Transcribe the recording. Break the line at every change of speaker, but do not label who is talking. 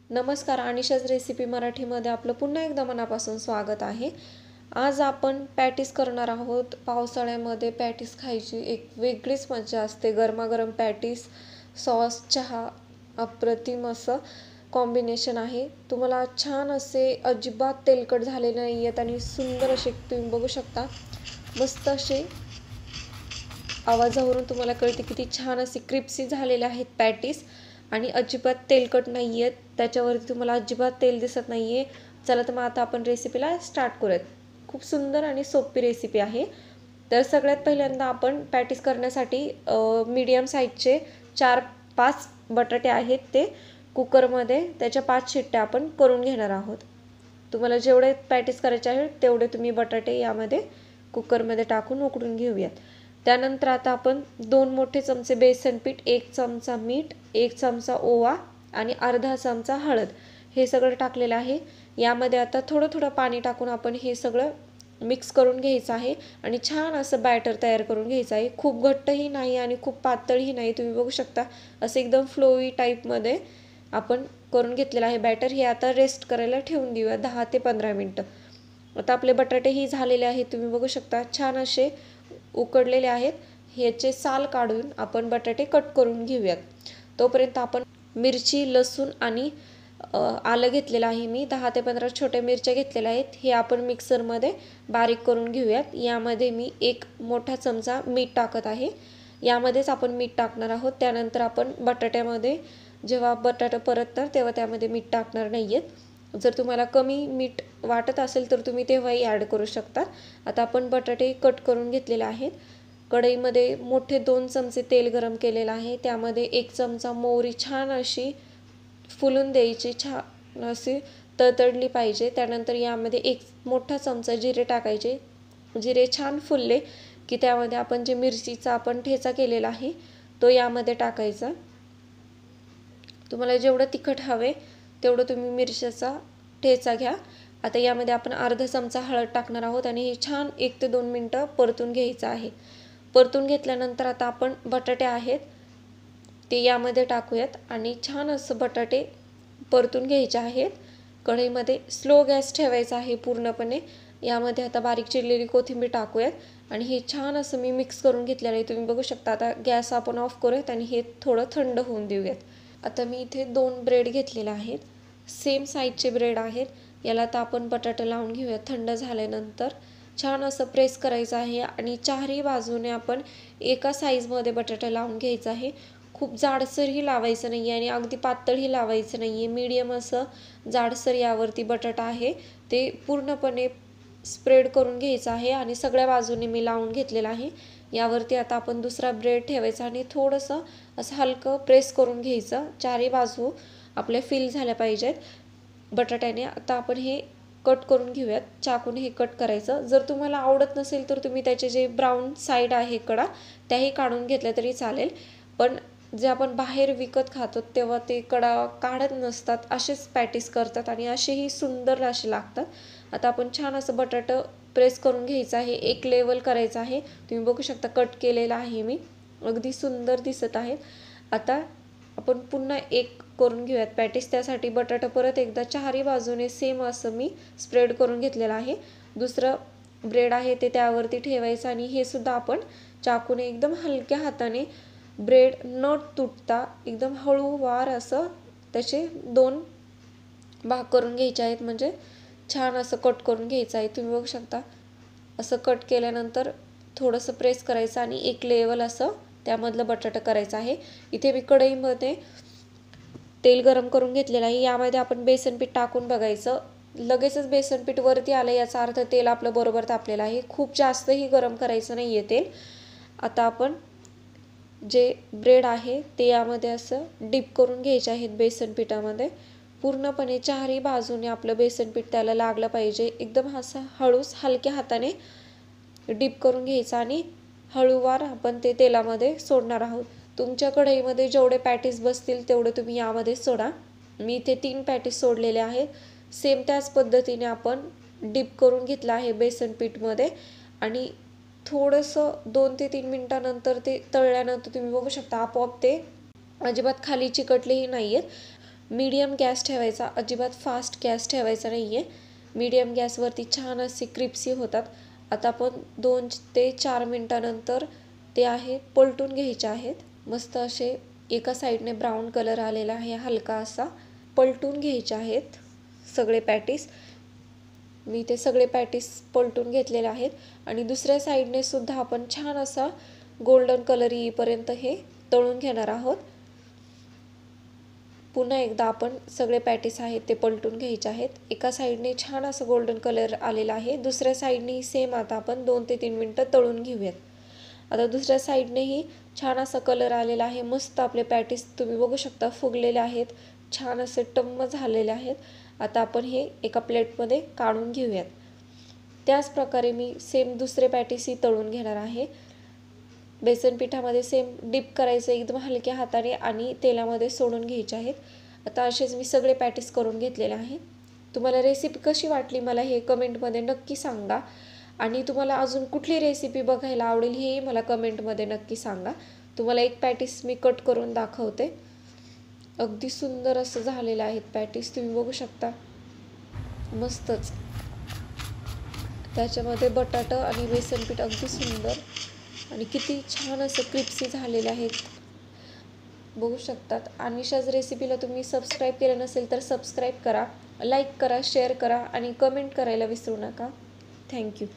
नमस्कार, अनिशाज रेसिपी मराठीमध्ये आपलं पुन्हा एकदा मनापासून स्वागत आहे। आज आपण पॅटीस करणार आहोत। पावसाळ्यामध्ये पॅटीस खायची एक वेगळीच मजा असते। गरमागरम पॅटीस, सॉस, चहा, अप्रतिम असं कॉम्बिनेशन आहे। तुम्हाला छान असे अजिबात तेलकट झालेले नाही आहेत आणि सुंदर असे तुम्ही बघू शकता। मस्त असे आवाजावरून तुम्हाला कळते किती छान असे क्रिस्पी झालेले आहेत पॅटीस आणि अजिबात तेलकट नाही आहेत। त्याच्यावरती तुम्हाला अजिबात तेल दिसत नाही आहे। चला तर मग आता आपण रेसिपीला स्टार्ट करूयात। खूप सुंदर आणि सोपी रेसिपी आहे। तर सगळ्यात पहिल्यांदा आपण पॅटीस करण्यासाठी मीडियम साईजचे 4-5 बटाटे आहेत ते कुकरमध्ये त्याच्या 5 शिट्ट्या आपण करून घेणार आहोत। तुम्हाला जेवढे पॅटीस करायचे आहेत तेवढे तुम्ही बटाटे यामध्ये कुकरमध्ये टाकून उकडून घेऊयात। त्यानंतर आता आपण 2 मोठे चमचे बेसन पीठ, 1 चमचा मीठ, 1 चमचा ओवा आणि अर्धा चमचा हळद हे सगळं टाकलेलं आहे। यामध्ये आता थोडं थोडं पाणी टाकून आपण हे सगळं मिक्स करून घ्यायचं आहे आणि छान असं बॅटर तयार करून घ्यायचं आहे। खूप घट्टही नाही आणि खूप पातळही नाही। तुम्ही बघू शकता असं एकदम फ्लोई टाईपमध्ये आपण करून घेतलेलं आहे बॅटर। हे आता रेस्ट करायला ठेवून देऊया 10 ते 15 मिनिटं। आता आपले बटाटेही झालेले आहेत। तुम्ही बघू शकता छान असे उकडलेले आहेत। ह्याचे साल काढून आपण बटाटे कट करून घेऊयात। तोपर्यंत आपण मिरची, लसूण आणि आलं घेतलेलं आहे। मी 10 ते 15 छोट्या मिरच्या घेतलेल्या आहेत। हे आपण मिक्सरमध्ये बारीक करून घेऊयात। यामध्ये मी 1 मोठा चमचा मीठ टाकत आहे। यामध्येच आपण मीठ टाकणार आहोत। त्यानंतर आपण बटाट्यामध्ये जेव्हा बटाटा परतणार तेव्हा त्यामध्ये मीठ टाकणार नाहीयेत। जर तुम्हाला कमी मीठ वाटत असेल तर तुम्ही तेव्हाही ॲड करू शकता। आता आपण बटाटे कट करून घेतलेले आहेत। कढईमध्ये मोठे 2 चमचे तेल गरम केलेलं आहे। त्यामध्ये 1 चमचा मोहरी छान अशी फुलून द्यायची, छान अशी तडतडली पाहिजे। त्यानंतर यामध्ये 1 मोठा चमचा जिरे टाकायचे। जिरे छान फुलले की त्यामध्ये आपण जे मिरचीचा आपण ठेचा केलेला आहे तो यामध्ये टाकायचा। तुम्हाला जेवढं तिखट हवे तेवढं तुम्ही मिरचीचा ठेचा घ्या। आता यामध्ये आपण अर्धा चमचा हळद टाकणार आहोत आणि हे छान 1 ते 2 मिनिटं परतून घ्यायचं आहे। परतून घेतल्यानंतर आता आपण बटाटे आहेत ते यामध्ये टाकूयात आणि छान असं बटाटे परतून घ्यायचे आहेत। कढईमध्ये स्लो गॅस ठेवायचा आहे पूर्णपणे। यामध्ये आता बारीक चिरलेली कोथिंबीर टाकूयात आणि हे छान असं मी मिक्स करून घेतलेलं आहे। तुम्ही बघू शकता। आता गॅस आपण ऑफ करूयात आणि हे थोडं थंड होऊन देऊयात। आता मी इथे 2 ब्रेड घेतलेले आहेत। सेम साईजचे ब्रेड आहेत। याला आता आपण बटाटा लावून घेऊयात। थंड झाल्यानंतर छान असं प्रेस करायचं आहे आणि चारही बाजूने आपण एका साईजमध्ये बटाटा लावून घ्यायचा आहे। खूप जाडसरही लावायचं नाही आणि अगदी पातळही लावायचं नाही आहे। मीडियम असं जाडसर यावरती बटाटा आहे ते पूर्णपणे स्प्रेड करून घ्यायचं आहे आणि सगळ्या बाजूने मी लावून घेतलेलं आहे। यावरती आता आपण दुसरा ब्रेड ठेवायचा आणि थोडंसं असं हलकं प्रेस करून घ्यायचं। चारही बाजू आपल्या फिल झाल्या पाहिजेत बटाट्याने। आता आपण हे कट करून घेऊयात। चाकूने हे कट करायचं। जर तुम्हाला आवडत नसेल तर तुम्ही त्याचे जे ब्राऊन साईड आहे कडा त्याही काढून घेतल्या तरी चालेल। पण जे आपण बाहेर विकत खातो तेव्हा ते कडा काढत नसतात, असेच पॅटीस करतात आणि असेही सुंदर असे लागतात। आता आपण छान असं बटाटा प्रेस करून घ्यायचं आहे। एक लेवल करायचं आहे। तुम्ही बघू शकता कट केलेला आहे मी, अगदी सुंदर दिसत आहेत। आता आपण पुन्हा एक करून घेऊयात पॅटीस। त्यासाठी बटाटा परत एकदा चारही बाजूने सेम असं मी स्प्रेड करून घेतलेलं आहे। दुसरं ब्रेड आहे ते त्यावरती ठेवायचं आणि हे सुद्धा आपण चाकूने एकदम हलक्या हाताने ब्रेड न तुटता एकदम हळूवार असं त्याचे 2 भाग करून घ्यायचे आहेत। म्हणजे छान असं कट करून घ्यायचं आहे। तुम्ही बघू शकता असं कट केल्यानंतर थोडंसं प्रेस करायचं आणि एक लेवल असं त्यामधलं बटाटा करायचं आहे। इथे मी कढईमध्ये तेल गरम करून घेतलेलं आहे। यामध्ये आपण बेसन पीठ टाकून बघायचं। लगेचच बेसन पीठ वरती आलं याचा अर्थ तेल आपलं बरोबर तापलेलं आहे। खूप जास्तही गरम करायचं नाही आहे तेल। आता आपण जे ब्रेड आहे ते यामध्ये असं डिप करून घ्यायचे आहेत बेसन पिठामध्ये। पूर्णपणे चारही बाजूने आपलं बेसन पीठ त्याला लागलं पाहिजे। एकदम असं हळूच हलक्या हाताने डिप करून घ्यायचं आणि हळूवार आपण ते तेलामध्ये सोडणार आहोत। तुमच्या कढईमध्ये जेवढे पॅटीस बसतील तेवढे तुम्ही यामध्ये सोडा। मी इथे 3 पॅटीस सोडलेले आहेत। सेम त्याच पद्धतीने आपण डिप करून घेतलं आहे बेसन पीठमध्ये आणि थोडंसं 2 ते 3 मिनिटानंतर ते तळल्यानंतर तुम्ही बघू शकता आपोआप ते अजिबात खाली चिकटलेही नाही आहेत मीडियम गॅस ठेवायचा, अजिबात फास्ट गॅस ठेवायचा नाही आहे. मीडियम गॅसवरती छान असे क्रिप्सी होतात. आता आपण 2 ते 4 मिनटानंतर ते आहे पलटून घ्यायचे आहेत. मस्त असे एका साईडने ब्राऊन कलर आलेला आहे हलका असा. पलटून घ्यायचे आहेत सगळे पॅटीस. मी ते सगळे पॅटीस पलटून घेतलेले आहेत आणि दुसऱ्या साईडने सुद्धा आपण छान असा गोल्डन कलर येईपर्यंत हे तळून घेणार आहोत. पुन्हा एकदा आपण सगळे पॅटीस आहेत ते पलटून घ्यायचे आहेत. एका साईडने छान असं गोल्डन कलर आलेला आहे, दुसऱ्या साईडने सेम आता आपण 2 ते 3 मिनटं तळून घेऊयात. आता दुसऱ्या साईडनेही छान असा कलर आलेला आहे. मस्त आपले पॅटीस तुम्ही बघू शकता फुगलेले आहेत, छान असे टम्म झालेले आहेत. आता आपण हे एका प्लेटमध्ये काढून घेऊयात. त्याच प्रकारे मी सेम दुसरे पॅटीसही तळून घेणार आहे. बेसन पिठामध्ये सेम डिप करायचं एकदम हलक्या हाताने आणि तेलामध्ये सोडून घ्यायचे आहेत. आता असेच मी सगळे पॅटीस करून घेतलेले आहे. तुम्हाला रेसिपी कशी वाटली मला हे कमेंटमध्ये नक्की सांगा आणि तुम्हाला अजून कुठली रेसिपी बघायला आवडेल हेही मला कमेंटमध्ये नक्की सांगा. तुम्हाला एक पॅटीस मी कट करून दाखवते. अगदी सुंदर असं झालेलं आहे पॅटीस, तुम्ही बघू शकता. मस्तच त्याच्यामध्ये बटाटा आणि बेसन पीठ अगदी सुंदर आणि किती छान असं क्रिप्सी झालेले आहेत बघू शकतात. अनिशाज रेसिपीला तुम्ही सबस्क्राईब केलं नसेल तर सबस्क्राईब करा, लाईक करा, शेअर करा आणि कमेंट करायला विसरू नका. थँक्यू.